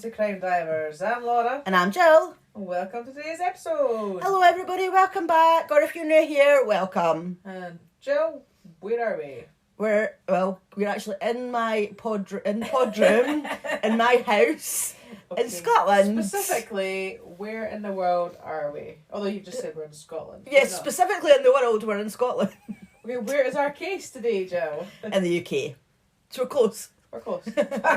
to CrimeDivers. I'm Laura. And I'm Jill. Welcome to today's episode. Hello everybody, welcome back. Or if you're new here, welcome. And Jill, where are we? We're actually in my pod room in my house in Scotland. Specifically, where in the world are we? Although you just said we're in Scotland. Yes, specifically in the world, we're in Scotland. Okay, where is our case today, Jill? In the UK. So we're close. We're close.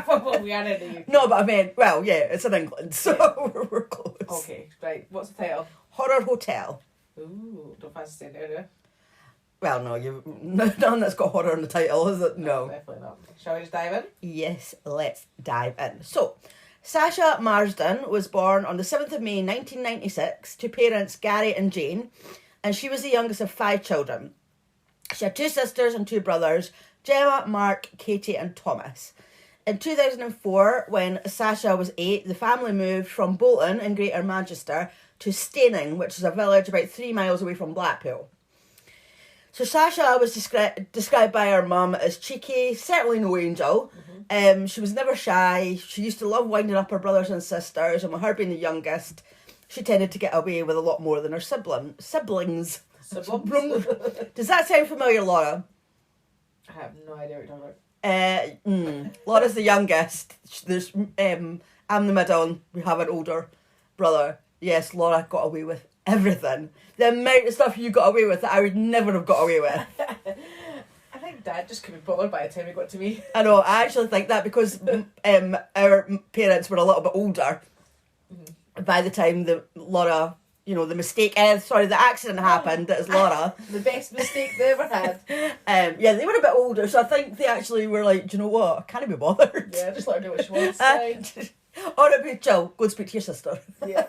Well, we are in the UK. No, but I mean, well, yeah, it's in England, so yeah. we're close. Okay, right. What's the title? Horror Hotel. Ooh, don't fancy staying there, do you? Well, no, none that's got horror in the title, is it? No. Definitely not. Shall we just dive in? Yes, let's dive in. So, Sasha Marsden was born on the 7th of May 1996 to parents Gary and Jane, and she was the youngest of 5 children. She had 2 sisters and 2 brothers, Gemma, Mark, Katie and Thomas. In 2004, when Sasha was 8, the family moved from Bolton in Greater Manchester to Staining, which is a village about 3 miles away from Blackpool. So Sasha was described by her mum as cheeky, certainly no angel. Mm-hmm. She was never shy. She used to love winding up her brothers and sisters, and with her being the youngest, she tended to get away with a lot more than her siblings. Siblings? Does that sound familiar, Laura? I have no idea what you're talking about. Laura's the youngest. There's I'm the middle. We have an older brother. Yes, Laura got away with everything. The amount of stuff you got away with that I would never have got away with. I think Dad just couldn't be bothered by the time he got to me. I know. I actually think that because our parents were a little bit older by the time Laura. You know, the accident happened, that is Laura. The best mistake they ever had. Yeah, they were a bit older, so I think they actually were like, do you know what, I can't be bothered. Yeah, just let her do what she wants. Alright, Jill, go and speak to your sister. Yeah.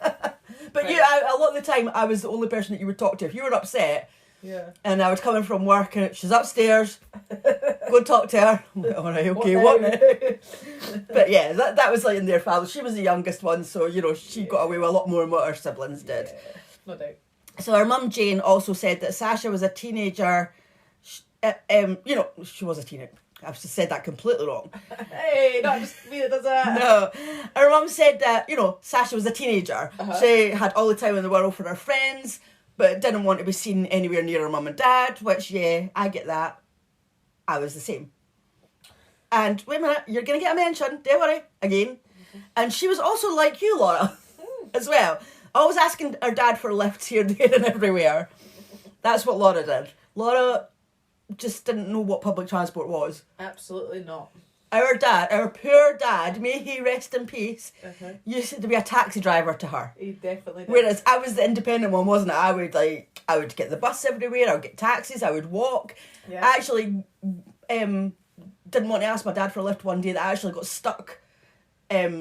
But right. A lot of the time, I was the only person that you would talk to. If you were upset, yeah, and I was coming from work and she's upstairs, go and talk to her. I'm like, alright, okay, what now? But yeah, that was like in their family. She was the youngest one, so, you know, she got away with a lot more than what her siblings did. Yeah, no doubt. So her mum Jane also said that Sasha was a teenager. She was a teenager. I've just said that completely wrong. Hey, not just me that does that. No. Her mum said that, Sasha was a teenager. Uh-huh. She had all the time in the world for her friends, but didn't want to be seen anywhere near her mum and dad, which, yeah, I get that. I was the same. And wait a minute, you're going to get a mention, don't worry, again. Mm-hmm. And she was also like you, Laura, as well. Always asking her dad for lifts here, there and everywhere. That's what Laura did. Laura just didn't know what public transport was. Absolutely not. Our poor dad, may he rest in peace, used to be a taxi driver to her. He definitely did. Whereas I was the independent one, wasn't I? I would get the bus everywhere, I would get taxis, I would walk. Yeah. I actually didn't want to ask my dad for a lift one day that I actually got stuck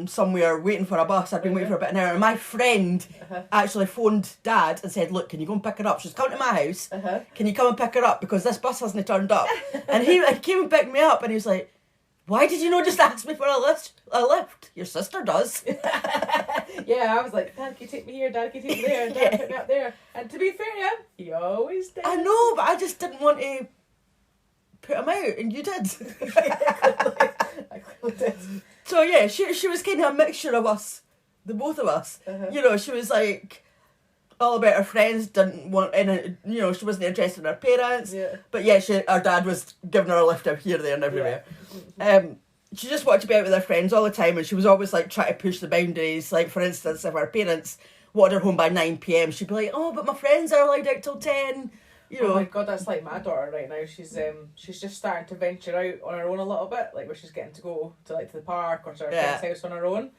somewhere waiting for a bus. I'd been waiting for about an hour, and my friend actually phoned Dad and said, look, can you go and pick her up? She's coming to my house. Can you come and pick her up, because this bus hasn't turned up? And he came and picked me up, and he was like, why did you not just ask me for a lift? Your sister does. Yeah, I was like, Dad, can you take me here? Dad, can you take me there? Dad, pick me up there. And to be fair to him, he always did. I know, but I just didn't want to put him out, and you did. I clearly did. So yeah, she was kind of a mixture of us, the both of us. She was like all about her friends, didn't want any, she wasn't interested in her parents. Yeah. But yeah, her dad was giving her a lift up here, there and everywhere. Yeah. She just wanted to be out with her friends all the time, and she was always like trying to push the boundaries. Like, for instance, if her parents wanted her home by 9 p.m, she'd be like, oh, but my friends are allowed out till 10. Oh my god, that's like my daughter right now. She's just starting to venture out on her own a little bit, like where she's getting to go to the park or to her friend's house on her own.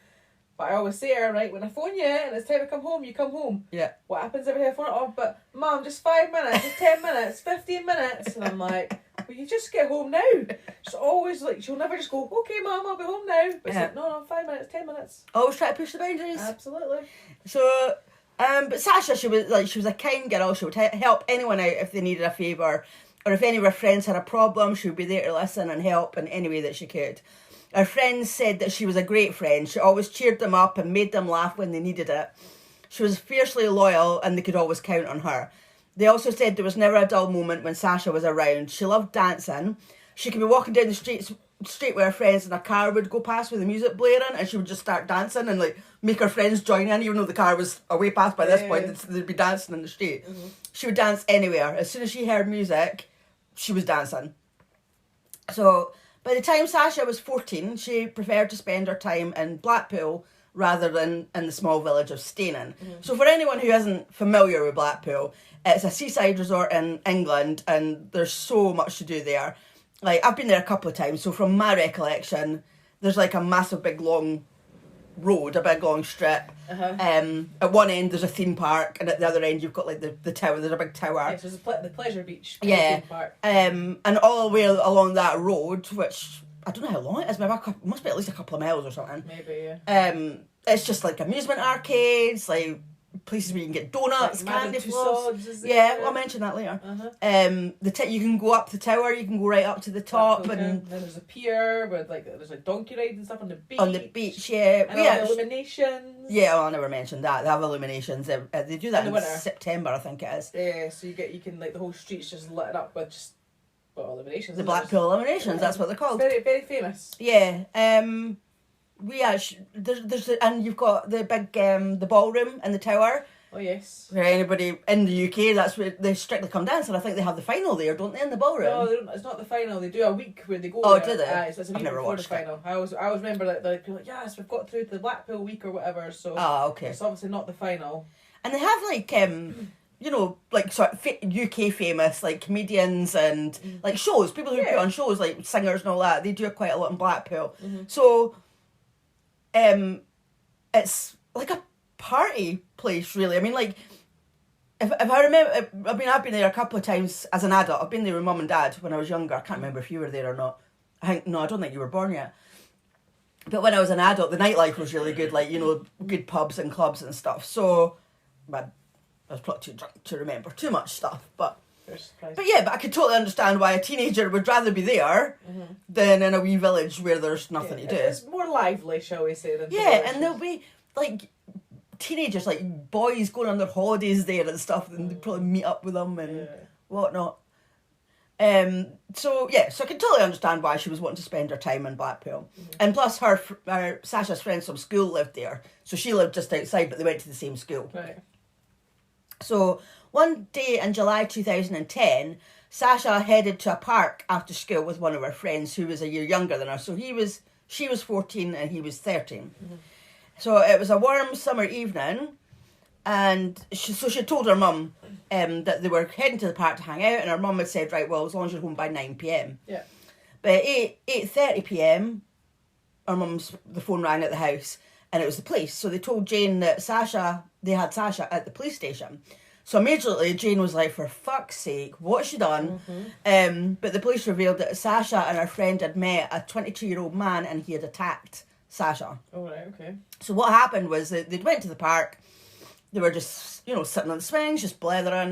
But I always say to her, right, when I phone you and it's time to come home, you come home. Yeah. What happens if I phone it off? But Mum, just 5 minutes, just 10 minutes, 15 minutes, and I'm like, well, you just get home now. She's always like, she'll never just go, okay, Mum, I'll be home now. But it's like, no, 5 minutes, 10 minutes. Always try to push the boundaries. Absolutely. So. But Sasha, she was a kind girl. She would help anyone out if they needed a favour, or if any of her friends had a problem, she would be there to listen and help in any way that she could. Her friends said that she was a great friend. She always cheered them up and made them laugh when they needed it. She was fiercely loyal, and they could always count on her. They also said there was never a dull moment when Sasha was around. She loved dancing. she could be walking down the street with her friends and a car would go past with the music blaring and she would just start dancing and like make her friends join in even though the car was away past by this point. They'd be dancing in the street. She would dance anywhere. As soon as she heard music, she was dancing. So by the time Sasha was 14, she preferred to spend her time in Blackpool rather than in the small village of Staining. So for anyone who isn't familiar with Blackpool, it's a seaside resort in England and there's so much to do there. Like, I've been there a couple of times, so from my recollection, there's like a massive big long road, a big long strip. At one end there's a theme park and at the other end you've got like the tower, there's a big tower. Yeah, so there's the Pleasure Beach theme park. And all the way along that road, which I don't know how long it is, maybe it must be at least a couple of miles or something. Maybe, yeah. It's just like amusement arcades, like places where you can get donuts, like candy floss. Yeah, I'll mention that later. You can go up the tower, you can go right up to the top, and then there's a pier with like there's like donkey rides and stuff on the beach. On the beach, yeah. And all the illuminations. Yeah, well, I never mentioned that. They have illuminations. They do that in September, I think it is. Yeah, so you can like the whole street's just lit up with just illuminations. The Blackpool illuminations, that's what they're called. Very, very famous. Yeah. We actually and you've got the big the ballroom in the tower. Oh yes. Where anybody in the UK, that's where they strictly come dance, and I think they have the final there, don't they, in the ballroom? No, they don't, it's not the final. They do a week where they go. Oh, there. do they? So it's a week I've never before watched the final. I always remember that they're like, yes, we've got through to the Blackpool week or whatever. So. Oh, okay. It's obviously not the final. And they have like you know, like sort of UK famous like comedians and like shows, people who put on shows like singers and all that. They do quite a lot in Blackpool. So. It's like a party place, really. I mean, like, if I remember, I've been there a couple of times as an adult. I've been there with mum and dad when I was younger. I can't remember if you were there or not. I don't think you were born yet. But when I was an adult, the nightlife was really good, like, you know, good pubs and clubs and stuff. So, I was probably too drunk to remember too much stuff, but I could totally understand why a teenager would rather be there than in a wee village where there's nothing to do. It's more lively, shall we say, than and there'll be like teenagers, like boys going on their holidays there and stuff, and they probably meet up with them and whatnot. So I can totally understand why she was wanting to spend her time in Blackpool. And plus her Sasha's friends from school lived there, so she lived just outside, but they went to the same school. Right. So one day in July 2010, Sasha headed to a park after school with one of her friends who was a year younger than her. So she was 14 and he was 13. So it was a warm summer evening, and she told her mum that they were heading to the park to hang out, and her mum had said, right, well, as long as you're home by 9 p.m. Yeah. But at 8:30 p.m, the phone rang at the house, and it was the police. So they told Jane that they had Sasha at the police station. So immediately Jane was like, for fuck's sake, what's she done? But the police revealed that Sasha and her friend had met a 22-year-old man and he had attacked Sasha. Oh, right, okay. So what happened was that they went to the park. They were just, sitting on the swings, just blethering,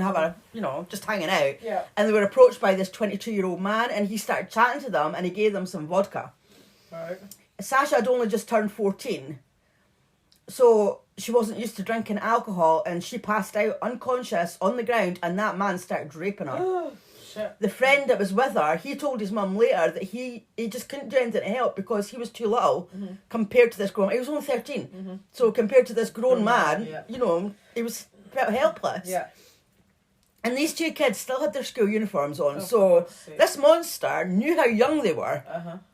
just hanging out. Yeah. And they were approached by this 22-year-old man, and he started chatting to them, and he gave them some vodka. Right. Sasha had only just turned 14. So she wasn't used to drinking alcohol, and she passed out unconscious on the ground, and that man started raping her. Oh, shit. The friend that was with her, he told his mum later that he just couldn't do anything to help because he was too little compared to this grown. He was only 13, so compared to this grown man, he was a bit helpless. Yeah. And these two kids still had their school uniforms on, so this monster knew how young they were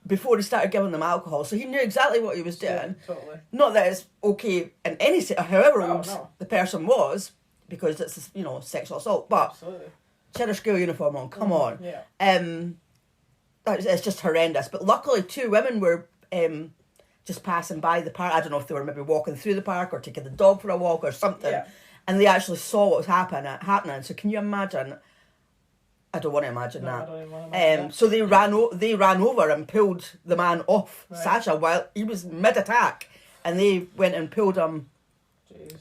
before he started giving them alcohol, so he knew exactly what he was doing. Totally. Not that it's okay in any however old the person was, because it's sexual assault, but she had her school uniform on. Come on, it's just horrendous. But luckily, two women were just passing by the park. I don't know if they were maybe walking through the park or taking the dog for a walk or something. Yeah. And they actually saw what was happening. So can you imagine? I don't want to imagine that. I don't even want to imagine that. So they ran over and pulled the man off Sasha while he was mid-attack, and they went and pulled him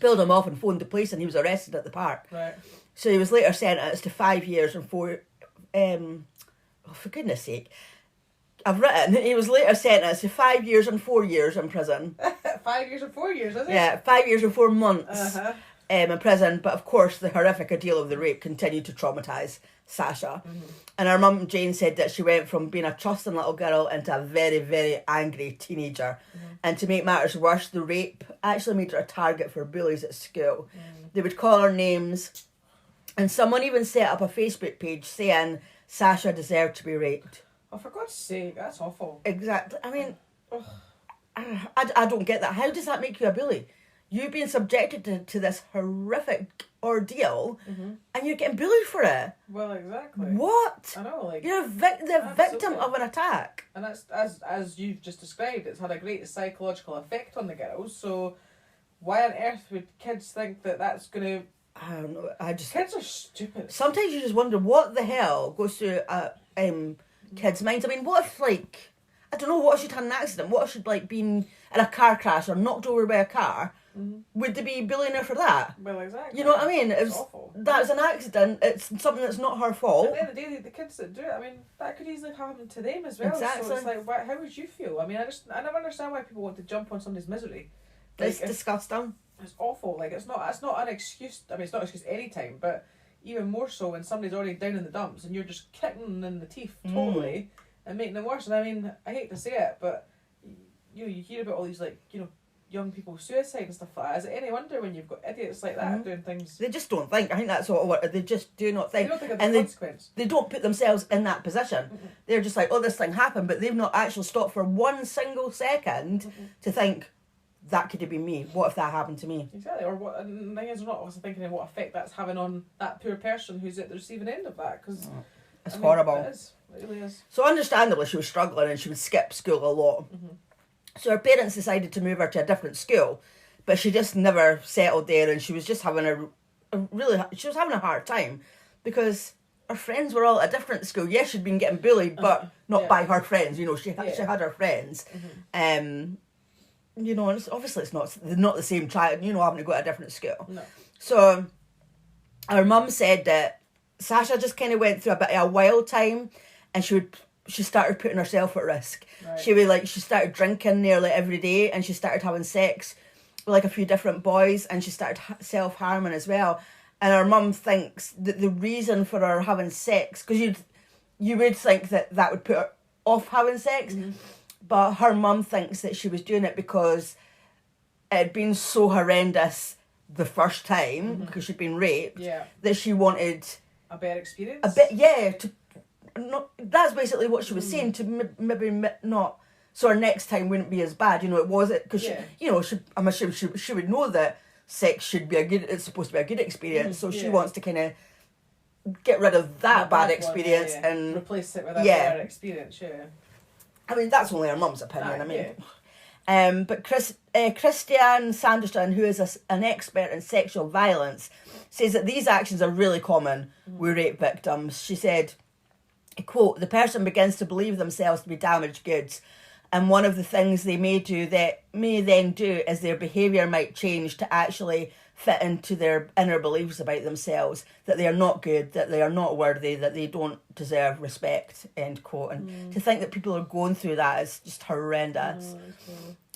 off and phoned the police, and he was arrested at the park. Right. So he was later sentenced to 5 years and 4. For goodness sake. I've written, he was later sentenced to 5 years and 4 years in prison. 5 years and 4 years, is it? Yeah, 5 years and 4 months in prison. But of course, the horrific ordeal of the rape continued to traumatise Sasha. And her mum Jane said that she went from being a trusting little girl into a very, very angry teenager. And to make matters worse, the rape actually made her a target for bullies at school. They would call her names, and someone even set up a Facebook page saying Sasha deserved to be raped. Oh, for God's sake, that's awful. Exactly. I mean, I don't get that. How does that make you a bully? You've been subjected to this horrific ordeal, and you're getting bullied for it. Well, exactly. What? I know, like... You're the victim of an attack. And that's, as you've just described, it's had a great psychological effect on the girls, so why on earth would kids think that that's going to... I don't know. Kids are stupid. Sometimes you just wonder what the hell goes through kids' minds. I mean, what if, like... I don't know, what if she'd had an accident? What if she'd, like, been in a car crash or knocked over by a car? Would they be bullying her for that? Well, exactly. You know what I mean? It's awful. That was an accident. It's something that's not her fault. At the end of the day, the kids that do it, I mean, that could easily happen to them as well. Exactly. So it's like, how would you feel? I mean, I never understand why people want to jump on somebody's misery. Like, It's disgusting. It's awful. Like, it's not an excuse. I mean, it's not an excuse any time, but even more so when somebody's already down in the dumps and you're just kicking them in the teeth totally and making them worse. And I mean, I hate to say it, but you hear about all these, like, young people suicide and stuff like that. Is it any wonder when you've got idiots like that doing things? They just don't think. I think that's what they just do not think. They don't think of and the consequence. They don't put themselves in that position. They're just like, oh, this thing happened, but they've not actually stopped for 1 single second to think, that could have been me. What if that happened to me? Exactly. Or what? And the thing is, we're not also thinking of what effect that's having on that poor person who's at the receiving end of that. Because it's horrible. It is. It really is. So understandably, she was struggling and she would skip school a lot. So her parents decided to move her to a different school, but she just never settled there, and she was just having she was having a hard time because her friends were all at a different school. Yes, she'd been getting bullied, but not by her friends. She had her friends. And obviously it's not the same child. Having to go to a different school. No. So her mum said that Sasha just kind of went through a bit of a wild time, and she started putting herself at risk. Right. She started drinking nearly every day, and she started having sex with like a few different boys, and she started self-harming as well. And her mum thinks that the reason for her having sex, because you would think that would put her off having sex, but her mum thinks that she was doing it because it had been so horrendous the first time, because she'd been raped, that she wanted a better experience. That's basically what she was saying, to maybe not, so her next time wouldn't be as bad. It wasn't, because I'm assuming she would know that sex should be it's supposed to be a good experience, so she wants to kind of get rid of that bad experience and replace it with a better experience. I mean, that's only her mum's opinion. But Christiane Sanderson, who is an expert in sexual violence, says that these actions are really common with rape victims. She said, quote, "The person begins to believe themselves to be damaged goods, and one of the things they may then do is their behaviour might change to actually fit into their inner beliefs about themselves, that they are not good, that they are not worthy, that they don't deserve respect," end quote. And to think that people are going through that is just horrendous.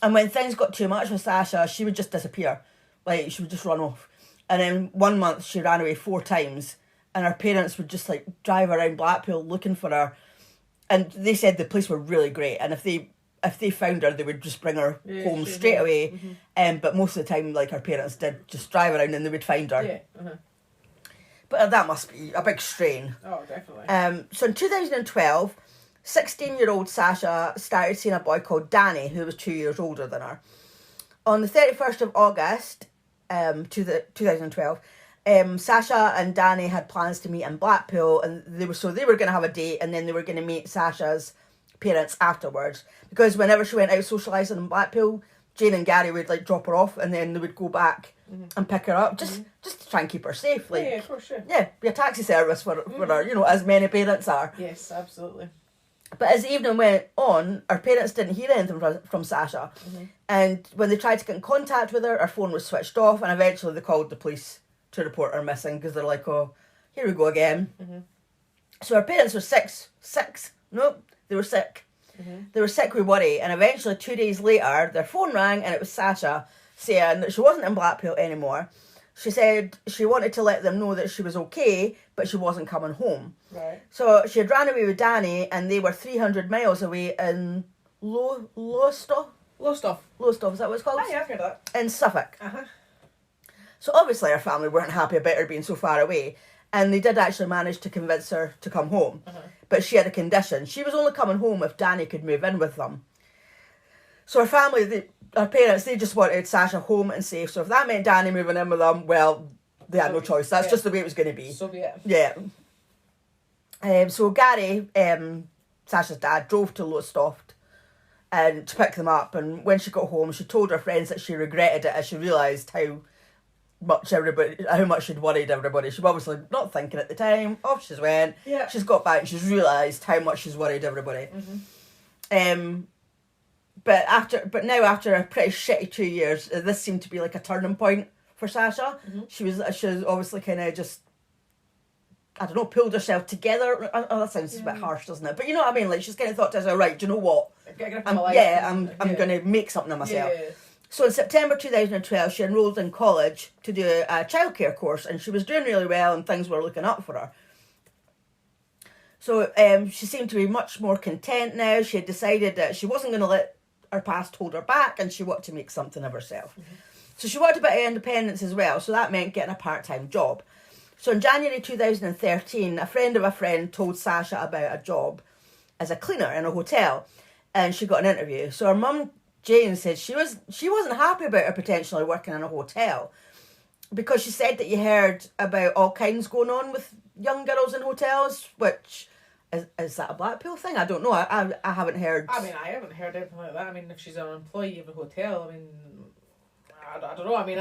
And when things got too much with Sasha, she would just disappear. Like, she would just run off. And then 1 month she ran away 4 times, and her parents would just like drive around Blackpool looking for her. And they said the police were really great, and if they found her, they would just bring her home straight away. But most of the time, like, her parents did just drive around and they would find her. But that must be a big strain. Oh, definitely. So in 2012, 16-year-old Sasha started seeing a boy called Danny, who was 2 years older than her. On the 31st of August, 2012, Sasha and Danny had plans to meet in Blackpool, and they were going to have a date, and then they were going to meet Sasha's parents afterwards, because whenever she went out socialising in Blackpool, Jane and Gary would like drop her off, and then they would go back and pick her up, just to try and keep her safe. Like, yeah, for sure. Yeah, be a taxi service for her, as many parents are. Yes, absolutely. But as the evening went on, her parents didn't hear anything from Sasha, and when they tried to get in contact with her, her phone was switched off, and eventually they called the police to report her missing, because they're like, oh, here we go again. So her parents were sick. They were sick. They were sick with worry, and eventually 2 days later, their phone rang, and it was Sasha saying that she wasn't in Blackpool anymore. she said she wanted to let them know that she was okay, but she wasn't coming home. Right. So she had ran away with Danny, and they were 300 miles away in Lowestoft, is that what it's called? Oh, yeah, I've heard of that. In Suffolk. Uh-huh. So obviously her family weren't happy about her being so far away, and they did actually manage to convince her to come home. Uh-huh. But she had a condition. She was only coming home if Danny could move in with them. So her family, her parents, they just wanted Sasha home and safe. So if that meant Danny moving in with them, well, they had no choice. That's just the way it was going to be. So be it. Yeah. So Gary, Sasha's dad, drove to Lowestoft and to pick them up. And when she got home, she told her friends that she regretted it as she realised how much she'd worried everybody. She was obviously not thinking at the time. Off she went. Yeah. She's got back and she's realised how much she's worried everybody. Mm-hmm. But now after a pretty shitty 2 years, this seemed to be like a turning point for Sasha. Mm-hmm. She was obviously kind of just, I don't know, pulled herself together. Oh, that sounds a bit harsh, doesn't it? But you know what I mean? Like, she's kind of thought to herself, right, do you know what? I'm going to make something of myself. Yeah. So in September 2012, she enrolled in college to do a childcare course, and she was doing really well and things were looking up for her. So she seemed to be much more content now. She had decided that she wasn't going to let her past hold her back, and she wanted to make something of herself. Mm-hmm. So she wanted a bit of independence as well, so that meant getting a part-time job. So in January 2013, a friend of a friend told Sasha about a job as a cleaner in a hotel, and she got an interview. So her mum, Jane, said she wasn't happy about her potentially working in a hotel because she said that you heard about all kinds going on with young girls in hotels, which is that a Blackpool thing? I don't know. I haven't heard. I mean, I haven't heard anything like that. I mean, if she's an employee of a hotel, I mean, I don't know. I mean,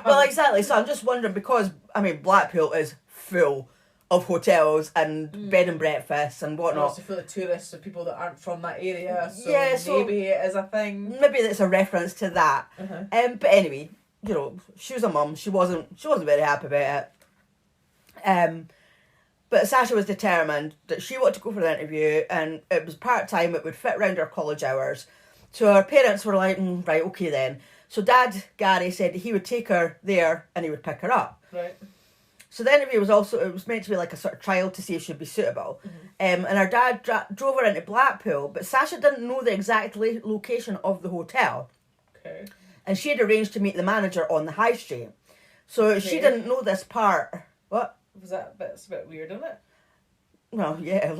well, exactly. So I'm just wondering because I mean, Blackpool is full of hotels and bed and breakfasts and whatnot. And also full of tourists and people that aren't from that area. So so maybe it is a thing. Maybe it's a reference to that. Uh-huh. But anyway, you know, she was a mum. She wasn't very happy about it. But Sasha was determined that she wanted to go for the interview, and it was part-time. It would fit around her college hours. So her parents were like, right, okay then. So Dad, Gary, said he would take her there and he would pick her up. Right. So the interview was meant to be like a sort of trial to see if she'd be suitable. Mm-hmm. And her dad drove her into Blackpool, but Sasha didn't know the exact location of the hotel. Okay. And she had arranged to meet the manager on the high street. So she didn't know this part. What? Was that it's a bit weird, isn't it? Well, yeah,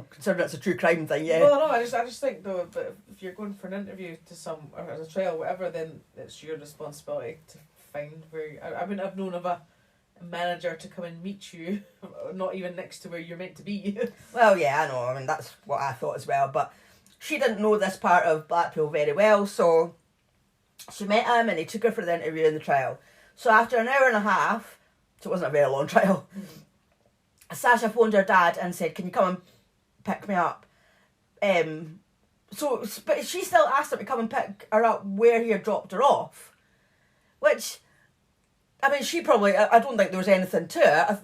considering it's a true crime thing, yeah. Well, no, I just think though, but if you're going for an interview or as a trial, whatever, then it's your responsibility to find where. I wouldn't have known of a manager to come and meet you, not even next to where you're meant to be. Well, yeah, I know. I mean, that's what I thought as well. But she didn't know this part of Blackpool very well, so she met him and he took her for the interview and the trial. So after an hour and a half, so it wasn't a very long trial, Sasha phoned her dad and said, "Can you come and pick me up?" But she still asked him to come and pick her up where he had dropped her off, which, I mean, she probably, I don't think there was anything to it.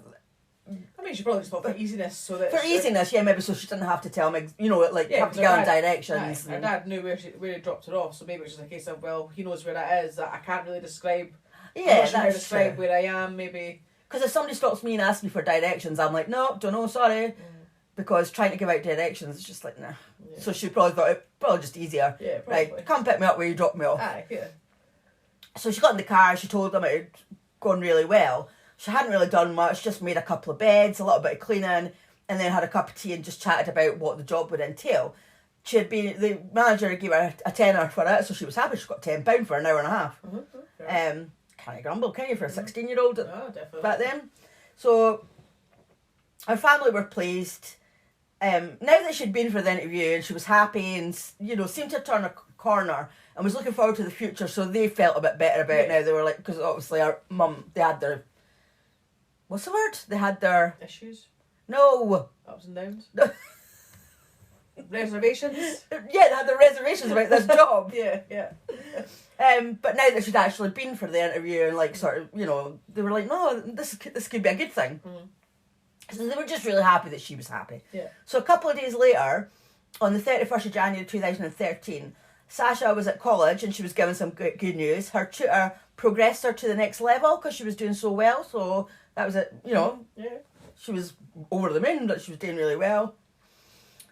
I mean, she probably just thought for easiness, so that maybe so she didn't have to tell me, you know, like have to go in directions. Her dad knew where he dropped her off, so maybe it's just a case of, well, he knows where that is. That I can't really describe. Yeah, that's describe where I am, maybe. Because if somebody stops me and asks me for directions, I'm like, no, don't know, sorry. Because trying to give out directions is just like, nah. Yeah. So she probably thought it probably just easier. Yeah, probably. Right, come pick me up where you drop me off. Aye, yeah. So she got in the car, she told them it had gone really well. She hadn't really done much, just made a couple of beds, a little bit of cleaning, and then had a cup of tea and just chatted about what the job would entail. The manager gave her a tenner for it, so she was happy. She got £10 for an hour and a half. Okay. Can't grumble, can you, for a 16-year-old back then? So her family were pleased. Now that she'd been for the interview and she was happy and, you know, seemed to turn a corner and was looking forward to the future, so they felt a bit better about it now. They were like, because obviously our mum, they had their, what's the word? They had their... Issues? No. Ups and downs? Reservations? Yeah, they had their reservations about this job. Yeah. But now that she'd actually been for the interview and like sort of, you know, they were like, no, this could be a good thing. So they were just really happy that she was happy. Yeah. So a couple of days later, on the 31st of January 2013, Sasha was at college and she was given some good news. Her tutor progressed her to the next level because she was doing so well. So that was it, you know. Yeah. She was over the moon that she was doing really well.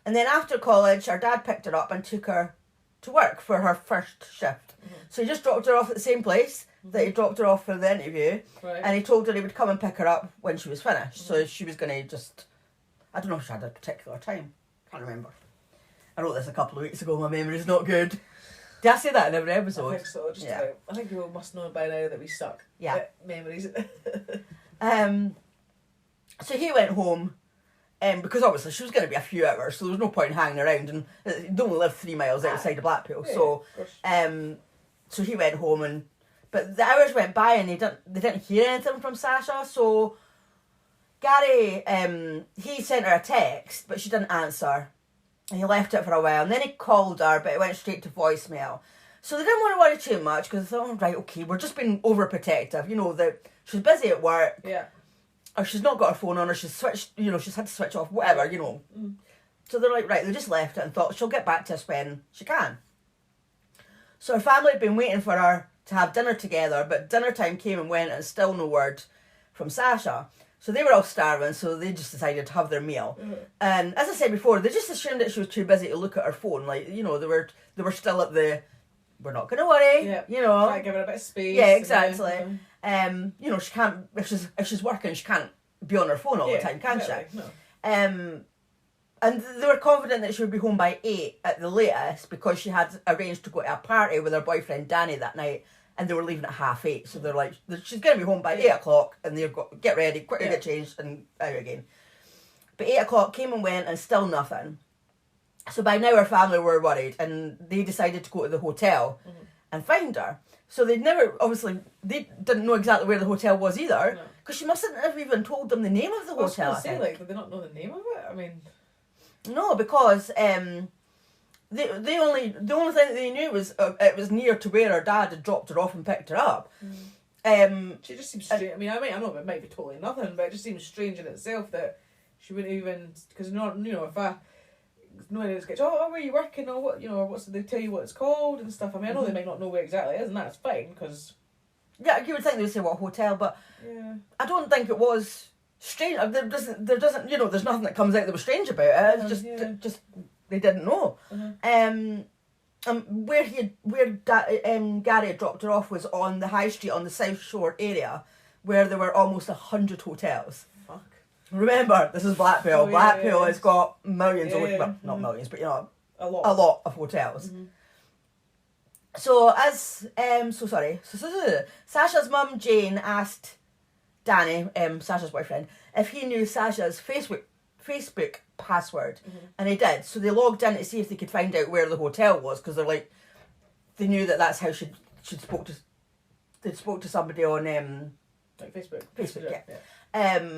And then after college, her dad picked her up and took her to work for her first shift. So he just dropped her off at the same place that he dropped her off for the interview. Right. And he told her he would come and pick her up when she was finished. So she was going to just... I don't know if she had a particular time. Can't remember. I wrote this a couple of weeks ago. My memory's not good. Did I say that in every episode? I think so. Just about. I think people must know by now that we suck at memories. So he went home, because obviously she was going to be a few hours, so there was no point in hanging around, and they only live 3 miles outside of Blackpool. So he went home, but the hours went by and they didn't hear anything from Sasha. So Gary, he sent her a text, but she didn't answer, and he left it for a while, and then he called her, but it went straight to voicemail. So they didn't want to worry too much because they thought, oh, right, okay, we're just being overprotective. You know that she's busy at work. Yeah. Or she's not got her phone on, or she's switched, she's had to switch off, whatever, So they're like, right, they just left it and thought she'll get back to us when she can. So her family had been waiting for her to have dinner together, but dinner time came and went and still no word from Sasha. So they were all starving, so they just decided to have their meal. And as I said before, they just assumed that she was too busy to look at her phone. Like, they were still at the, we're not going to worry, Try to give her a bit of space. Yeah, exactly. She can't, if she's working, she can't be on her phone all the time, can exactly. she? No. And they were confident that she would be home by 8 at the latest because she had arranged to go to a party with her boyfriend Danny that night, and they were leaving at 8:30. So they're like, she's going to be home by 8 o'clock, and they've got get ready, quickly get changed, and out again. But 8 o'clock came and went, and still nothing. So by now her family were worried, and they decided to go to the hotel and find her. So they didn't know exactly where the hotel was either, because she mustn't have even told them the name of the hotel. I was going to say, did they not know the name of it? I mean... No, because the only thing that they knew was it was near to where her dad had dropped her off and picked her up. She just seems strange. I know it might be totally nothing, but it just seems strange in itself that she wouldn't even, because if I no one else gets, where are you working, or what, what's they tell you what it's called and stuff. I mean, I know they might not know where exactly it is, and that's fine, because... Yeah, you would think they would say what hotel, but I don't think it was strange. There doesn't, there's nothing that comes out that was strange about it. It's just they didn't know. Where Gary had dropped her off was on the high street on the South Shore area, where there were almost 100 hotels. Fuck. Remember, this is Blackpool. Blackpool has got millions of, not millions, but a lot of hotels. So Sasha's mum Jane asked Danny, Sasha's boyfriend, if he knew Sasha's Facebook password, and he did. So they logged in to see if they could find out where the hotel was, because they knew that's how she spoke to somebody on like Facebook. Facebook, yeah.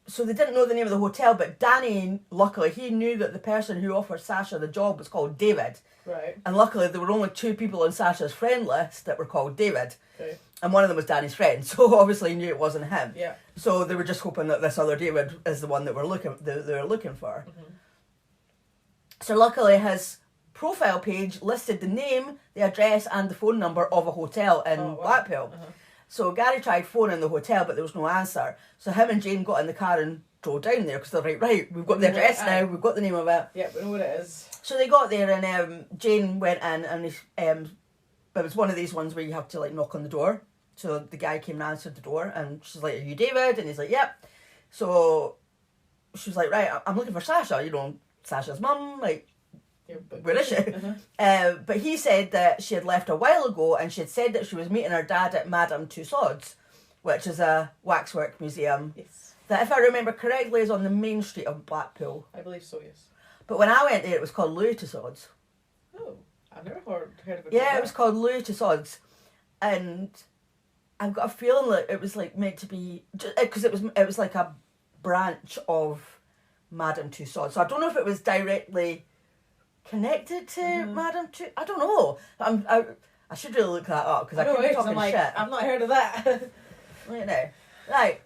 So they didn't know the name of the hotel, but Danny, luckily, he knew that the person who offered Sasha the job was called David. Right. And luckily, there were only 2 people on Sasha's friend list that were called David. Okay. And one of them was Danny's friend, so obviously he knew it wasn't him. Yeah. So they were just hoping that this other David is the one that they were looking for. So luckily, his profile page listed the name, the address, and the phone number of a hotel in Blackpool. So Gary tried phoning the hotel, but there was no answer. So him and Jane got in the car and drove down there, because they're like, right, we've got the address now, we've got the name of it. Yeah, we know what it is. So they got there, and Jane went in, and it was one of these ones where you have to knock on the door. So the guy came and answered the door, and she's like, are you David? And he's like, yep. So she was like, right, I'm looking for Sasha, Sasha's mum, where is she? But he said that she had left a while ago, and she had said that she was meeting her dad at Madame Tussauds, which is a waxwork museum. Yes. That, if I remember correctly, is on the main street of Blackpool. I believe so, yes. But when I went there, it was called Louis Tussauds. Oh, I've never heard of it. Yeah, it was called Louis Tussauds. And I've got a feeling that it was meant to be, because it was like a branch of Madame Tussauds. So I don't know if it was directly connected to Madame Tussauds. I don't know. I should really look that up, because I could be talking shit. I've not heard of that. Right now. Right,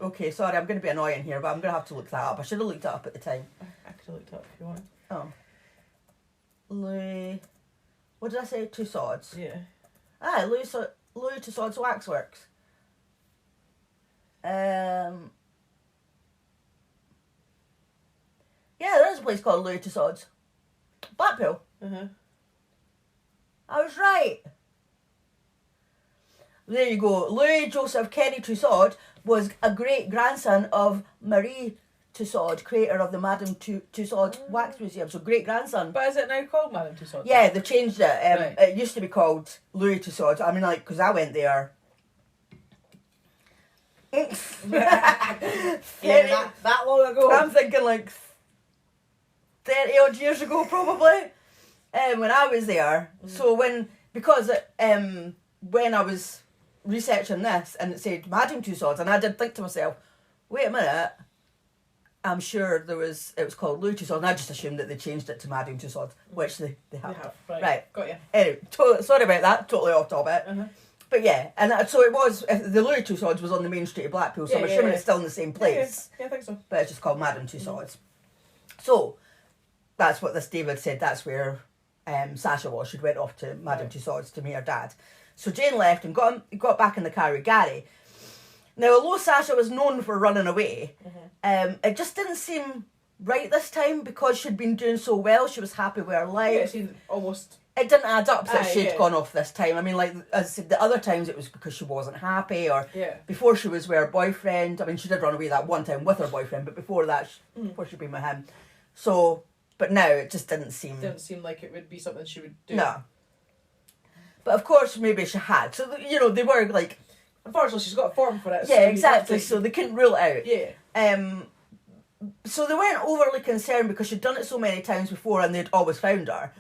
okay, sorry, I'm going to be annoying here, but I'm going to have to look that up. I should have looked it up at the time. I could have looked it up if you want. Oh. Louis What did I say? Tussauds. Yeah. Louis Tussauds Waxworks. Yeah, there is a place called Louis Tussauds. Blackpool. Uh-huh. I was right. There you go. Louis Joseph Kenny Tussaud was a great-grandson of Marie Tussaud, creator of the Madame Tussaud Wax Museum. So great-grandson. But is it now called Madame Tussauds? Yeah, they changed it. Right. It used to be called Louis Tussauds. I mean, like, because I went there. Yeah, that long ago. I'm thinking like 30 odd years ago, probably. When I was there. So because when I was researching this and it said Madame Tussauds, and I did think to myself, wait a minute, I'm sure it was called Louis Tussauds, and I just assumed that they changed it to Madame Tussauds, which they have. Right. Got you. Anyway, sorry about that, totally off topic. Uh-huh. But yeah, and so it was, the Louis Tussauds was on the main street of Blackpool, so I'm assuming it's still in the same place. Yeah, I think so. But it's just called Madame Tussauds. So, that's what this David said, that's where Sasha was. She'd went off to Madame Tussauds to meet her dad. So Jane left and got back in the car with Gary. Now, although Sasha was known for running away, it just didn't seem right this time because she'd been doing so well. She was happy with her life. Yeah, it seemed almost... It didn't add up that she'd gone off this time. I mean, like, as I said, the other times it was because she wasn't happy or before she was with her boyfriend. I mean, she did run away that one time with her boyfriend, but before that, before she'd been with him. So, but now it just didn't seem... Didn't seem like it would be something she would do. No. But of course, maybe she had. So, you know, they were like... Unfortunately, she's got a form for it. Yeah, exactly. So they couldn't rule it out. Yeah. So they weren't overly concerned because she'd done it so many times before and they'd always found her.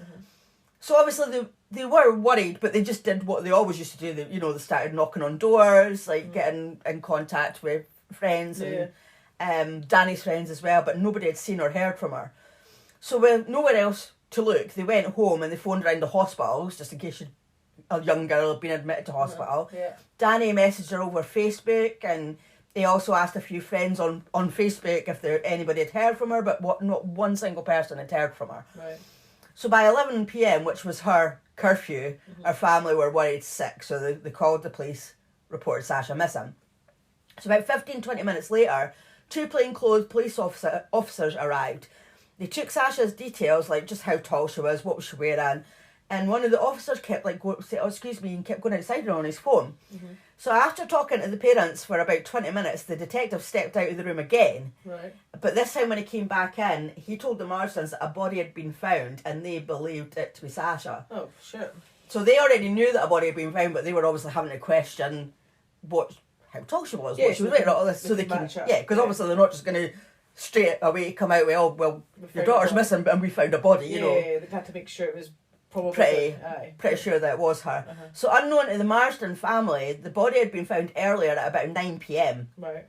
So obviously they were worried, but they just did what they always used to do. They, they started knocking on doors, like getting in contact with friends and Danny's friends as well, but nobody had seen or heard from her. So with nowhere else to look, they went home and they phoned around the hospitals just in case a young girl had been admitted to hospital. Danny messaged her over Facebook, and he also asked a few friends on Facebook if anybody had heard from her, but not one single person had heard from her. Right. So by 11 p.m, which was her curfew, her family were worried sick, so they called the police, reported Sasha missing. So about 15-20 minutes later, 2 plainclothes police officers arrived. They took Sasha's details, like just how tall she was, what was she wearing, and one of the officers kept saying, "Oh, excuse me," and kept going outside on his phone. So after talking to the parents for about 20 minutes, the detective stepped out of the room again. Right. But this time when he came back in, he told the Marsdens that a body had been found and they believed it to be Sasha. Oh, shit. So they already knew that a body had been found, but they were obviously having to question how tall she was, what she was wearing, all this. So they can, because obviously they're not just going to straight away come out with, "Oh, well, your daughter's missing and we found a body," you know. Yeah, they had to make sure it was probably pretty sure that it was her. So unknown to the Marsden family, the body had been found earlier at about 9 p.m. Right.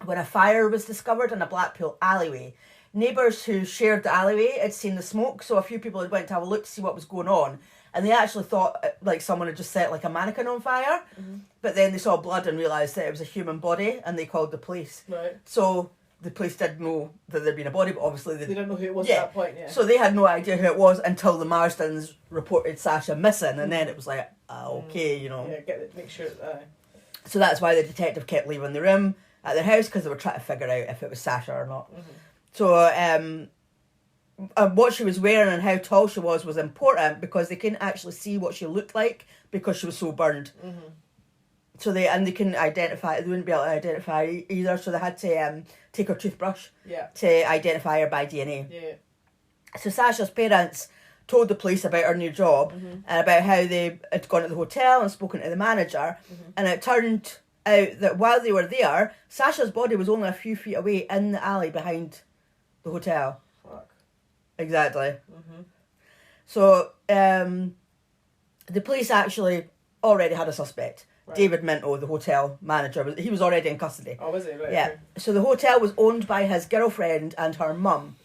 when a fire was discovered in a Blackpool alleyway. Neighbours who shared the alleyway had seen the smoke, so a few people had went to have a look to see what was going on, and they actually thought like someone had just set like a mannequin on fire, but then they saw blood and realised that it was a human body, and they called the police. Right. So the police did know that there'd been a body, but obviously they didn't know who it was at that point. Yeah. So they had no idea who it was until the Marsdens reported Sasha missing, and then it was like, okay, you know. Yeah, make sure. So that's why the detective kept leaving the room at their house, because they were trying to figure out if it was Sasha or not. So what she was wearing and how tall she was important because they couldn't actually see what she looked like because she was so burned. So they couldn't identify. They wouldn't be able to identify either. So they had to take her toothbrush to identify her by DNA. Yeah. So Sasha's parents told the police about her new job and about how they had gone to the hotel and spoken to the manager, and it turned out that while they were there, Sasha's body was only a few feet away in the alley behind the hotel. Fuck. Exactly. So the police actually already had a suspect. Right. David Minto, the hotel manager, he was already in custody. Oh, was he? Right. Yeah. So the hotel was owned by his girlfriend and her mum.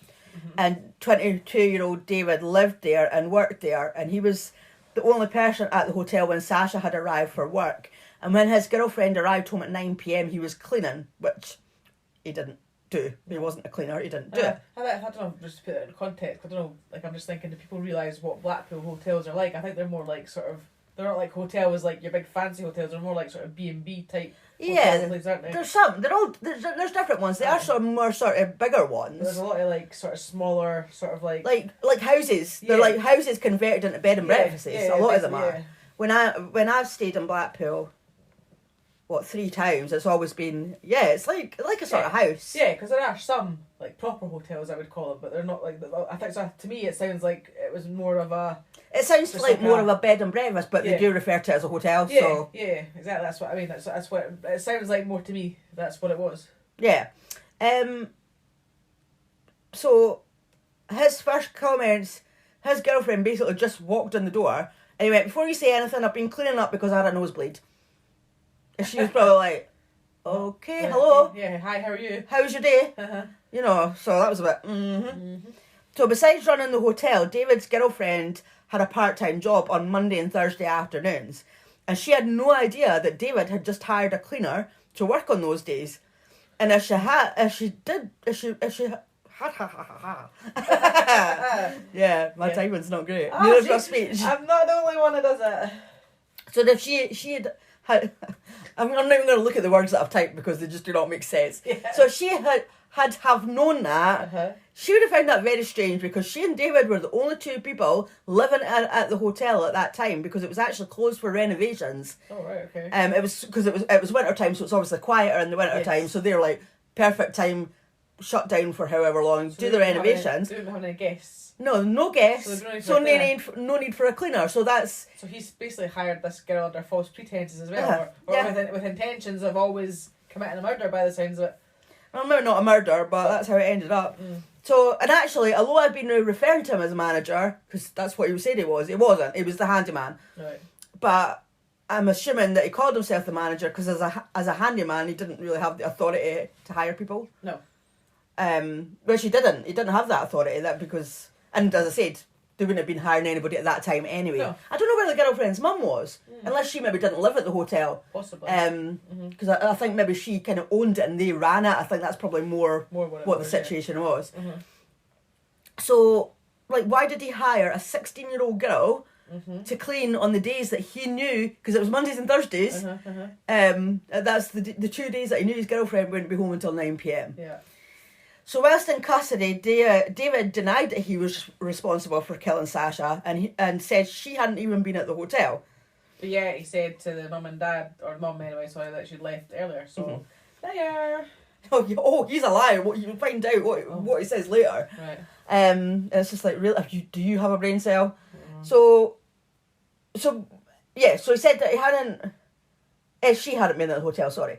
And 22-year-old David lived there and worked there, and he was the only person at the hotel when Sasha had arrived for work. And when his girlfriend arrived home at 9 p.m, he was cleaning, which he didn't do. He wasn't a cleaner. He didn't do it. I don't know, just to put it in context, I don't know, like, I'm just thinking, do people realise what Blackpool hotels are like? I think they're more like sort of, they're not like hotels like your big fancy hotels, they're more like sort of B&B type hotels, aren't they? There's some. They're all, there's different ones. They are sort of more sort of bigger ones. There's a lot of like sort of smaller, sort of like houses. They're like houses converted into bed and breakfasts. A lot of them are. When I've stayed in Blackpool, 3 times, it's always been it's like a sort of house. Yeah, because there are some like proper hotels, I would call them, but they're not like. I think so. To me, it sounds like it was more of a. It sounds like more of a bed and breakfast, but they do refer to it as a hotel. Yeah, so yeah, exactly. That's what I mean. That's what it sounds like more to me. That's what it was. Yeah. So his first comments, his girlfriend basically just walked in the door and he went, "Before you say anything, I've been cleaning up because I had a nosebleed." And she was probably like, "Okay, hello. Yeah, hi, how are you? How's your day?" You know, so that was a bit, So besides running the hotel, David's girlfriend had a part-time job on Monday and Thursday afternoons. And she had no idea that David had just hired a cleaner to work on those days. And if she had, yeah, my timing's not great. Neither's my speech. I'm not the only one that does it. So if she had, I'm not even going to look at the words that I've typed because they just do not make sense. Yeah. So she had have known that, she would have found that very strange because she and David were the only 2 people living at the hotel at that time because it was actually closed for renovations. Oh, right, okay. It was because it was winter time, so it's obviously quieter in the winter time. So they're like perfect time, shut down for however long, do the renovations. They didn't have any guests. No guests. So no need for a cleaner. So he's basically hired this girl under false pretenses as well, with intentions of always committing a murder by the sounds of it. Well, maybe not a murder, but that's how it ended up. So, and actually, although I've been referring to him as a manager, because that's what he said he was, he wasn't. He was the handyman. Right. But I'm assuming that he called himself the manager because as a handyman, he didn't really have the authority to hire people. No. Which he didn't. He didn't have that authority. And as I said, they wouldn't have been hiring anybody at that time anyway. No. I don't know where the girlfriend's mum was, unless she maybe didn't live at the hotel. Possibly. Because I think maybe she kind of owned it and they ran it. I think that's probably more what the situation was. So, like, why did he hire a 16-year-old girl to clean on the days that he knew, because it was Mondays and Thursdays, that's the 2 days that he knew his girlfriend wouldn't be home until 9 p.m. Yeah. So whilst in custody, David denied that he was responsible for killing Sasha and said she hadn't even been at the hotel. But yeah, he said to the mum and dad, or mum anyway, sorry, that she'd left earlier, so there. Oh, he's a liar. You'll find out what he says later. Right. And it's just like, really, do you have a brain cell? So he said that she hadn't been at the hotel, sorry.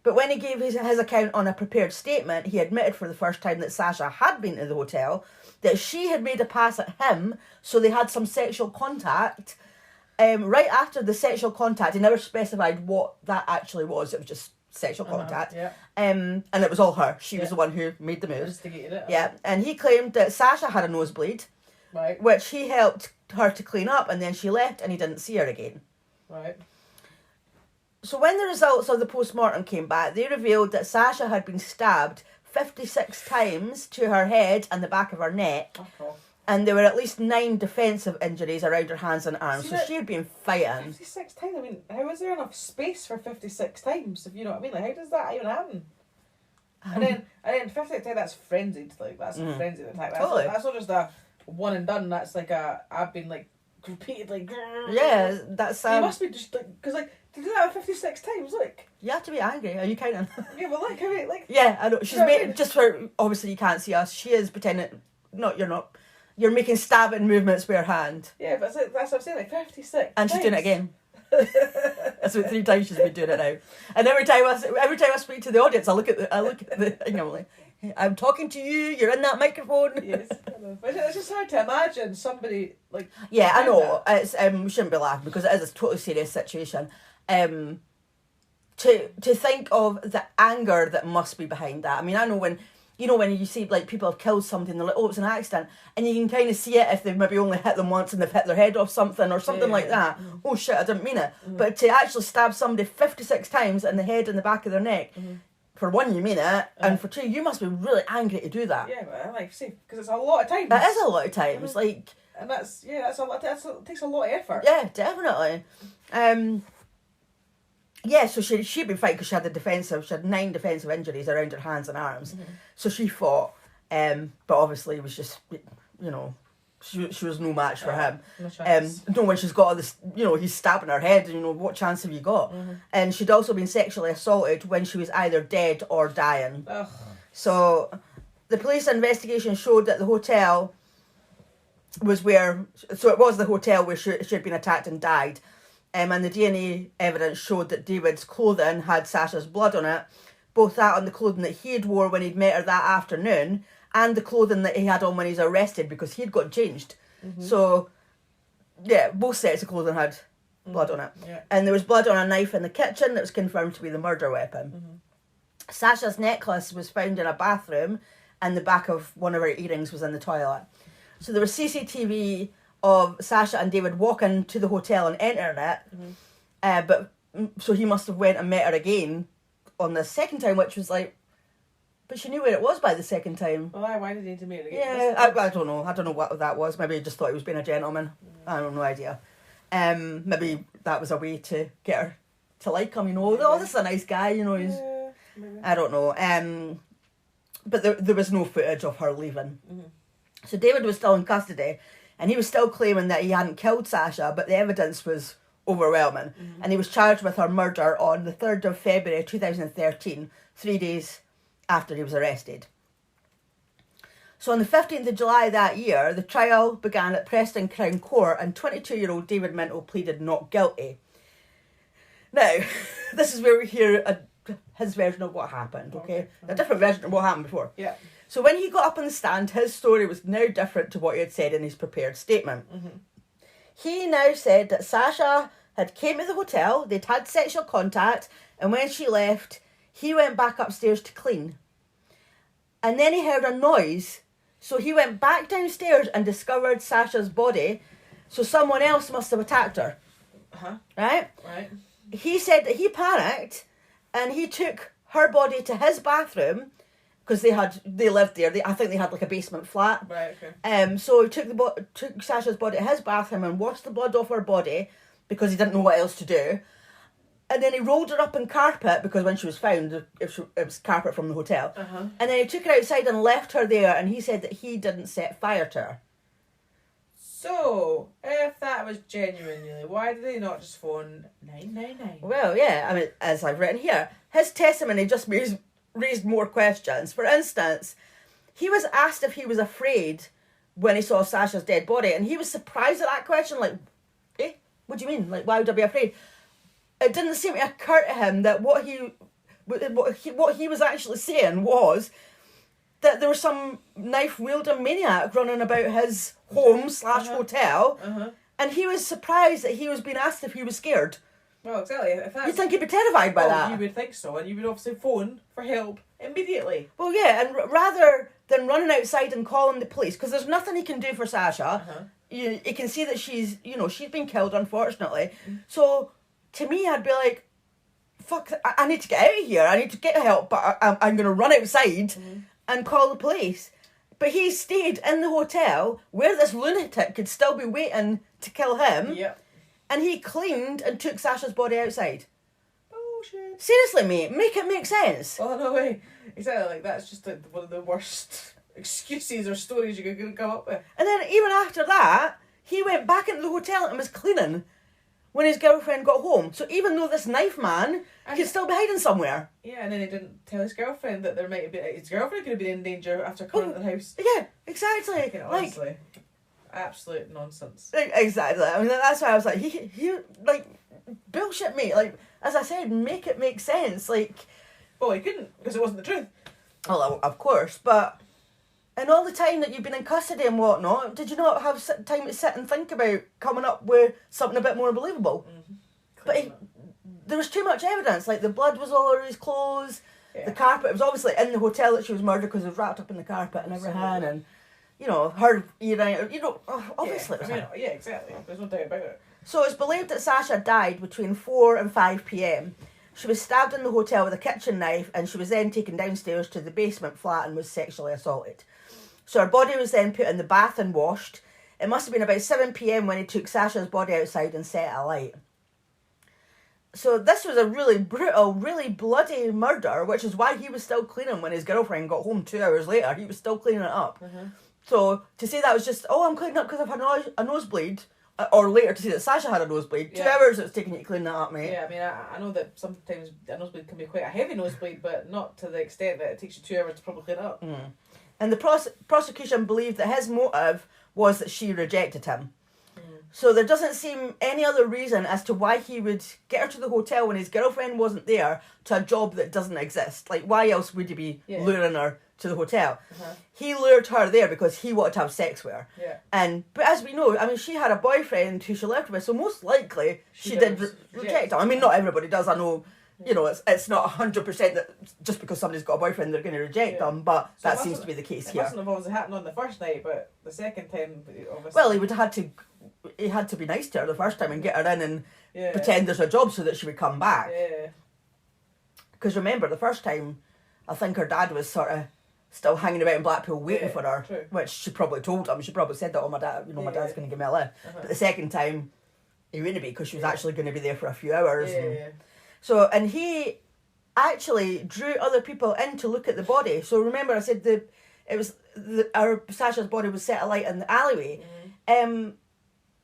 But when he gave his account on a prepared statement, he admitted for the first time that Sasha had been to the hotel, that she had made a pass at him, so they had some sexual contact. Right after the sexual contact, he never specified what that actually was. It was just sexual contact. Yeah. And it was all her. She was the one who made the move. Instigated it. Yeah. And he claimed that Sasha had a nosebleed, right, which he helped her to clean up, and then she left and he didn't see her again. Right. So when the results of the post-mortem came back, they revealed that Sasha had been stabbed 56 times to her head and the back of her neck. Oh. And there were at least 9 defensive injuries around her hands and arms. So she had been fighting. 56 times? I mean, how is there enough space for 56 times? If you know what I mean? Like, how does that even happen? And then 56 times, that's frenzied. Like, that's a frenzied attack. Totally. That's not just a one and done. That's like I've been, like, repeatedly... Yeah, that's... You must be just, like... Because, like, to do that 56 times, like... You have to be angry. Are you counting? Yeah, but like, how like... Yeah, I know. She's made... Just for... Obviously, you can't see us. She is pretending... No, you're not. You're making stabbing movements with your hand. Yeah, but that's what I'm saying, like, 56 And she's doing it again. That's what 3 times she's been doing it now. And every time I speak to the audience, I look at the thing, I'm like, I'm talking to you, you're in that microphone. Yes, I know. But it's just hard to imagine somebody, like... Yeah, I know. It's we shouldn't be laughing because it is a totally serious situation. To think of the anger that must be behind that. I mean, I know when you see, like, people have killed something, they're like, oh, it's an accident, and you can kind of see it if they've maybe only hit them once and they've hit their head off something or something like that. Oh shit, I didn't mean it. But to actually stab somebody 56 times in the head and the back of their neck, for one, you mean it, and for two, you must be really angry to do that. Yeah, but like, see, because it's a lot of times. That is a lot of times, like... And that's a lot, it takes a lot of effort. Yeah, definitely. Yeah, so she'd been fighting because she had 9 defensive injuries around her hands and arms. Mm-hmm. So she fought, but obviously it was just, you know, she was no match for him. No chance. No, when she's got all this, you know, he's stabbing her head, you know, what chance have you got? Mm-hmm. And she'd also been sexually assaulted when she was either dead or dying. Ugh. So the police investigation showed that the hotel was where, so it was the hotel where she had been attacked and died. And the DNA evidence showed that David's clothing had Sasha's blood on it, both that on the clothing that he had wore when he'd met her that afternoon, and the clothing that he had on when he was arrested, because he'd got changed. Mm-hmm. So, yeah, both sets of clothing had blood on it. Yeah. And there was blood on a knife in the kitchen that was confirmed to be the murder weapon. Mm-hmm. Sasha's necklace was found in a bathroom, and the back of one of her earrings was in the toilet. So there was CCTV of Sasha and David walking to the hotel and entering it. But so he must have went and met her again on the second time, which was like, but she knew where it was by the second time. Well, why did he need to meet her again? Yeah, I don't know. I don't know what that was. Maybe he just thought he was being a gentleman. I have no idea. Maybe that was a way to get her to like him, you know. Oh, this is a nice guy, you know. He's, I don't know. But there was no footage of her leaving. Mm-hmm. So David was still in custody, and he was still claiming that he hadn't killed Sasha, but the evidence was overwhelming. Mm-hmm. And he was charged with her murder on the 3rd of February 2013, 3 days after he was arrested. So on the 15th of July that year, the trial began at Preston Crown Court, and 22-year-old David Minto pleaded not guilty. Now, this is where we hear his version of what happened, okay? A different version of what happened before. Yeah. So when he got up on the stand, his story was now different to what he had said in his prepared statement. Mm-hmm. He now said that Sasha had came to the hotel, they'd had sexual contact, and when she left, he went back upstairs to clean. And then he heard a noise, so he went back downstairs and discovered Sasha's body, so someone else must have attacked her. Uh-huh. Right? Right. He said that he panicked, and he took her body to his bathroom, because they lived there. I think they had like a basement flat. Right. Okay. So he took Sasha's body to his bathroom and washed the blood off her body because he didn't know what else to do. And then he rolled her up in carpet, because when she was found, it was carpet from the hotel. Uh-huh. And then he took her outside and left her there, and he said that he didn't set fire to her. So, if that was genuinely, why did they not just phone 999? Well, yeah, I mean, as I've written here, his testimony just raised more questions. For instance, he was asked if he was afraid when he saw Sasha's dead body, and he was surprised at that question, like, what do you mean? Like, why would I be afraid? It didn't seem to occur to him that what he was actually saying was that there was some knife-wielding maniac running about his home/hotel, and he was surprised that he was being asked if he was scared. Well, exactly. You'd think he'd be terrified by that. You would think so, and you would obviously phone for help immediately. Well, yeah, and rather than running outside and calling the police, because there's nothing he can do for Sasha, you can see that she's been killed, unfortunately. Mm-hmm. So, to me, I'd be like, fuck, I need to get out of here. I need to get help, but I'm going to run outside and call the police. But he stayed in the hotel where this lunatic could still be waiting to kill him. Yep. And he cleaned and took Sasha's body outside. Bullshit. Seriously, mate, make it make sense. Oh, no way. Exactly, like, that's just like one of the worst excuses or stories you could come up with. And then even after that, he went back into the hotel and was cleaning when his girlfriend got home. So even though this knife man could still be hiding somewhere. Yeah, and then he didn't tell his girlfriend that there might have been... His girlfriend could have been in danger after coming to the house. Yeah, exactly. Yeah, honestly. Absolute nonsense. Exactly. I mean, that's why I was like, he like, bullshit, mate. Like, as I said, make it make sense. Like... Well, he couldn't, because it wasn't the truth. Well, of course, but... And all the time that you've been in custody and whatnot, did you not have time to sit and think about coming up with something a bit more believable? Mm-hmm. But there was too much evidence. Like, the blood was all over his clothes, the carpet. It was obviously in the hotel that she was murdered because it was wrapped up in the carpet and everything. And, her earring, obviously it was him. Yeah, exactly. There's no doubt about it. So it's believed that Sasha died between 4 and 5 p.m. She was stabbed in the hotel with a kitchen knife, and she was then taken downstairs to the basement flat and was sexually assaulted. So her body was then put in the bath and washed. It must have been about 7 p.m. when he took Sasha's body outside and set it alight. So this was a really brutal, really bloody murder, which is why he was still cleaning when his girlfriend got home 2 hours later. He was still cleaning it up. So to say that was just, I'm cleaning up because I've had a nosebleed, or later to say that Sasha had a nosebleed, 2 hours it's taking you to clean that up, mate. Yeah, I mean, I know that sometimes a nosebleed can be quite a heavy nosebleed, but not to the extent that it takes you 2 hours to probably clean it up. And the prosecution believed that his motive was that she rejected him. So there doesn't seem any other reason as to why he would get her to the hotel when his girlfriend wasn't there to a job that doesn't exist. Like, why else would he be luring her to the hotel? He lured her there because he wanted to have sex with her. But as we know, I mean, she had a boyfriend who she lived with, so most likely she did reject him. I mean, not everybody does. I know, you know, it's not 100% that just because somebody's got a boyfriend they're going to reject them, but so that seems to be the case here. It mustn't have obviously happened on the first night, but the second time, obviously... Well, he had to be nice to her the first time and get her in and pretend there's a job so that she would come back. Because remember, the first time, I think her dad was sort of still hanging about in Blackpool waiting for her, which she probably told him. She probably said that, my dad, my dad's going to give me a lift. But the second time, he wouldn't be because she was actually going to be there for a few hours. So, and he actually drew other people in to look at the body. So remember, I said Sasha's body was set alight in the alleyway.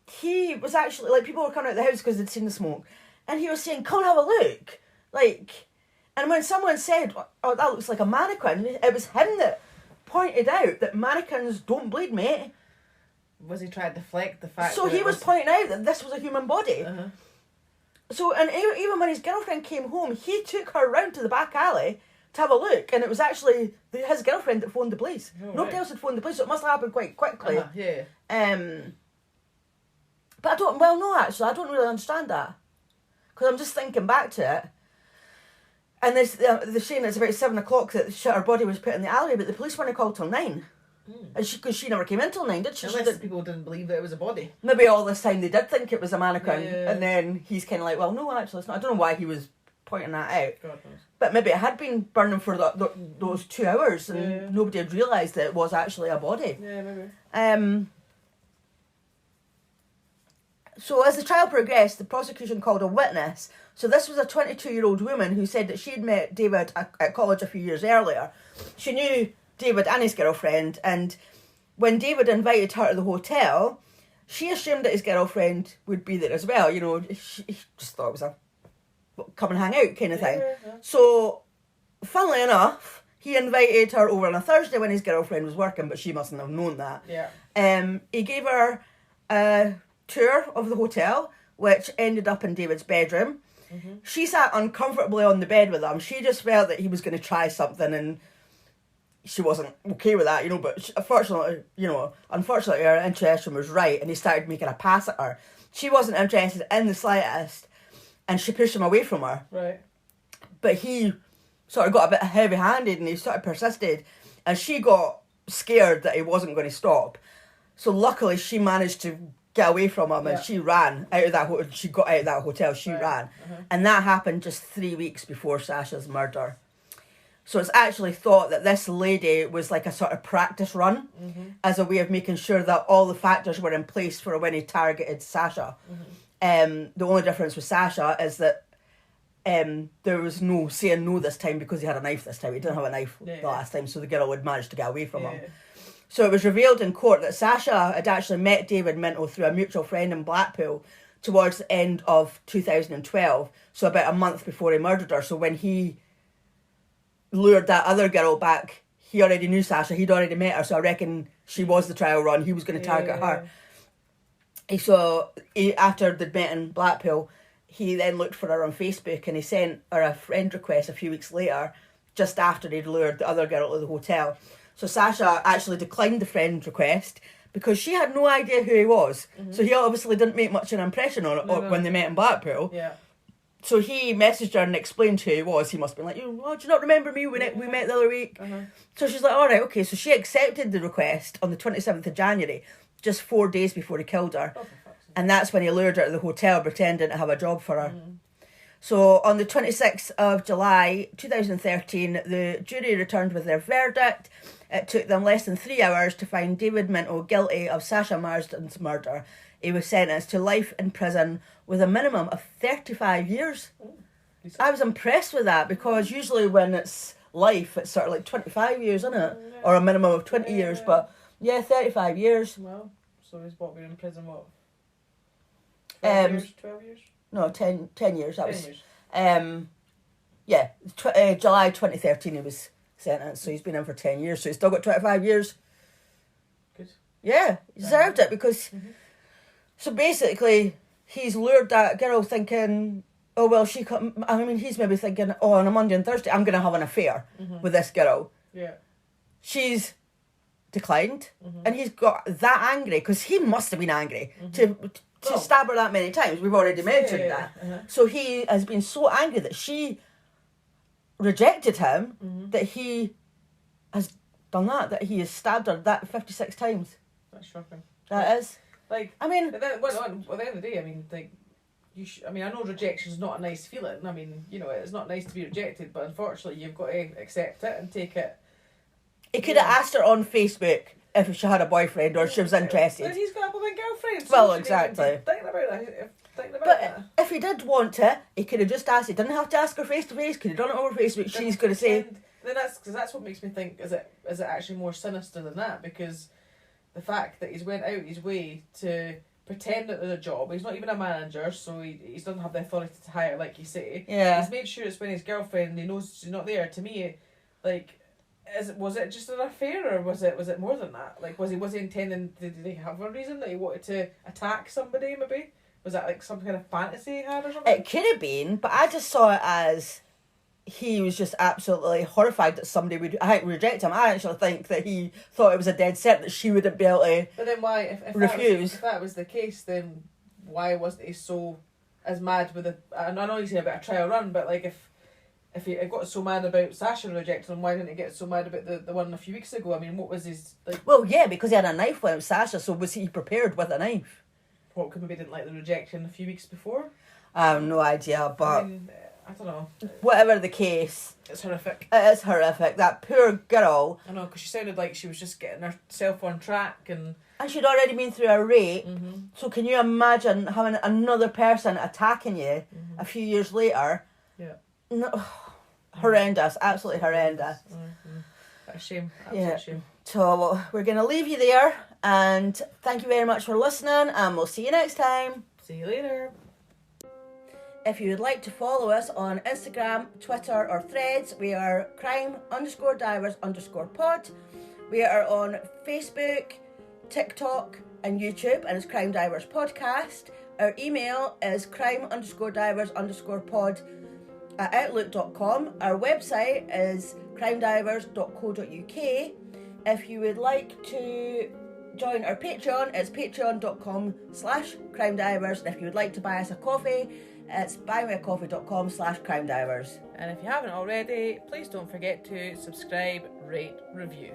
He was actually, like, people were coming out of the house because they'd seen the smoke, and he was saying, come and have a look. Like, and when someone said, that looks like a mannequin, it was him that pointed out that mannequins don't bleed, mate. Was he trying to deflect the fact So he was pointing out that this was a human body. So, and even when his girlfriend came home, he took her round to the back alley to have a look, and it was actually his girlfriend that phoned the police. Nobody else had phoned the police, so it must have happened quite quickly. But I don't really understand that. Because I'm just thinking back to it. And they're saying it's about 7 o'clock that her body was put in the alleyway, but the police weren't called till 9. And because she never came in till 9, did she? Unless people didn't believe that it was a body. Maybe all this time they did think it was a mannequin. And then he's kind of like, well, no, actually it's not. I don't know why he was pointing that out. God knows. But maybe it had been burning for those 2 hours and nobody had realised that it was actually a body. Yeah, maybe. So as the trial progressed, the prosecution called a witness. So this was a 22-year-old woman who said that she'd met David at college a few years earlier. She knew David and his girlfriend, and when David invited her to the hotel, she assumed that his girlfriend would be there as well. You know, she just thought it was a come and hang out kind of thing. So, funnily enough, he invited her over on a Thursday when his girlfriend was working, but she mustn't have known that. He gave her a tour of the hotel, which ended up in David's bedroom. She sat uncomfortably on the bed with him. She just felt that he was going to try something, and she wasn't okay with that, you know, but unfortunately her intuition was right, and he started making a pass at her. She wasn't interested in the slightest, and she pushed him away from her. Right. But he sort of got a bit heavy-handed, and he sort of persisted, and she got scared that he wasn't going to stop. So luckily she managed to get away from him, and she ran out of that she got out of that hotel, she ran. And that happened just 3 weeks before Sasha's murder. So it's actually thought that this lady was like a sort of practice run as a way of making sure that all the factors were in place for when he targeted Sasha. The only difference with Sasha is that there was no saying no this time because he had a knife this time. He didn't have a knife the last time, so the girl had managed to get away from him. So it was revealed in court that Sasha had actually met David Minto through a mutual friend in Blackpool towards the end of 2012, so about a month before he murdered her. So when he lured that other girl back, he already knew Sasha, he'd already met her, so I reckon she was the trial run, he was going to target her. So after they'd met in Blackpool, he then looked for her on Facebook, and he sent her a friend request a few weeks later, just after he'd lured the other girl to the hotel. So Sasha actually declined the friend request because she had no idea who he was. So he obviously didn't make much an impression on it when they met in Blackpool. So he messaged her and explained who he was. He must have been like, do you not remember me? We met the other week. So she's like, all right, okay. So she accepted the request on the 27th of January, just 4 days before he killed her. And that's when he lured her to the hotel pretending to have a job for her. So on the 26th of July 2013, the jury returned with their verdict. It took them less than 3 hours to find David Minto guilty of Sasha Marsden's murder. He was sentenced to life in prison with a minimum of 35 years. I was impressed with that, because usually when it's life, it's sort of like 25 years, isn't it? Yeah. Or a minimum of 20 years. But yeah, 35 years. Well, so he's been in prison, what? 12 years? No, 10 years. That 10 was. years. July 2013 he was sentenced, so he's been in for 10 years, so he's still got 25 years. Good. Yeah, he deserved it, because... So basically, he's lured that girl thinking, oh, well, he's maybe thinking, oh, on a Monday and Thursday, I'm going to have an affair with this girl. Yeah. She's declined, and he's got that angry, because he must have been angry to stab her that many times. We've already mentioned that. So he has been so angry that she rejected him, that he has done that he has stabbed her that 56 times. That's shocking. That is. Like, I mean... At the end of the day, I mean, like, I know rejection's not a nice feeling. I mean, you know, it's not nice to be rejected, but unfortunately you've got to accept it and take it. He could have asked her on Facebook if she had a boyfriend or if she was interested. But he's got a blooming girlfriend. So well, exactly. Thinking about that. If he did want it, he could have just asked. He didn't have to ask her face to face. Could have done it over Facebook. She's going to say. Then that's what makes me think. Is it actually more sinister than that? Because the fact that he's went out his way to pretend that there's a job. He's not even a manager, so he doesn't have the authority to hire, like you say. Yeah. He's made sure it's when his girlfriend, he knows she's not there. To me, like, was it just an affair, or was it more than that? Like, was he intending? Did he have a reason that he wanted to attack somebody? Maybe was that like some kind of fantasy he had or something? It could have been, but I just saw it as he was just absolutely horrified that somebody would reject him. I actually think that he thought it was a dead set that she wouldn't be able to. But then why, if refuse? If that was the case, then why wasn't he so as mad with it? I know you say about a trial run, but like if he got so mad about Sasha rejecting him, why didn't he get so mad about the one a few weeks ago? I mean, what was his like? Well, yeah, because he had a knife with him, Sasha. So was he prepared with a knife? What, could maybe didn't like the rejection a few weeks before? I have no idea, but I don't know. Whatever the case, it's horrific. It is horrific. That poor girl. I know, because she sounded like she was just getting herself on track, and she'd already been through a rape. So can you imagine having another person attacking you a few years later? Yeah. No, horrendous. Absolutely horrendous. A shame. Absolute shame. So we're going to leave you there, and thank you very much for listening, and we'll see you next time. See you later. If you would like to follow us on Instagram, Twitter or Threads, we are crime_divers_pod. We are on Facebook, TikTok and YouTube, and it's Crime Divers Podcast. Our email is crime_divers_pod@outlook.com. Our website is crimedivers.co.uk. If you would like to join our Patreon, it's patreon.com/crimedivers. And if you would like to buy us a coffee, it's buymeacoffee.com/crimedivers. And if you haven't already, please don't forget to subscribe, rate, review.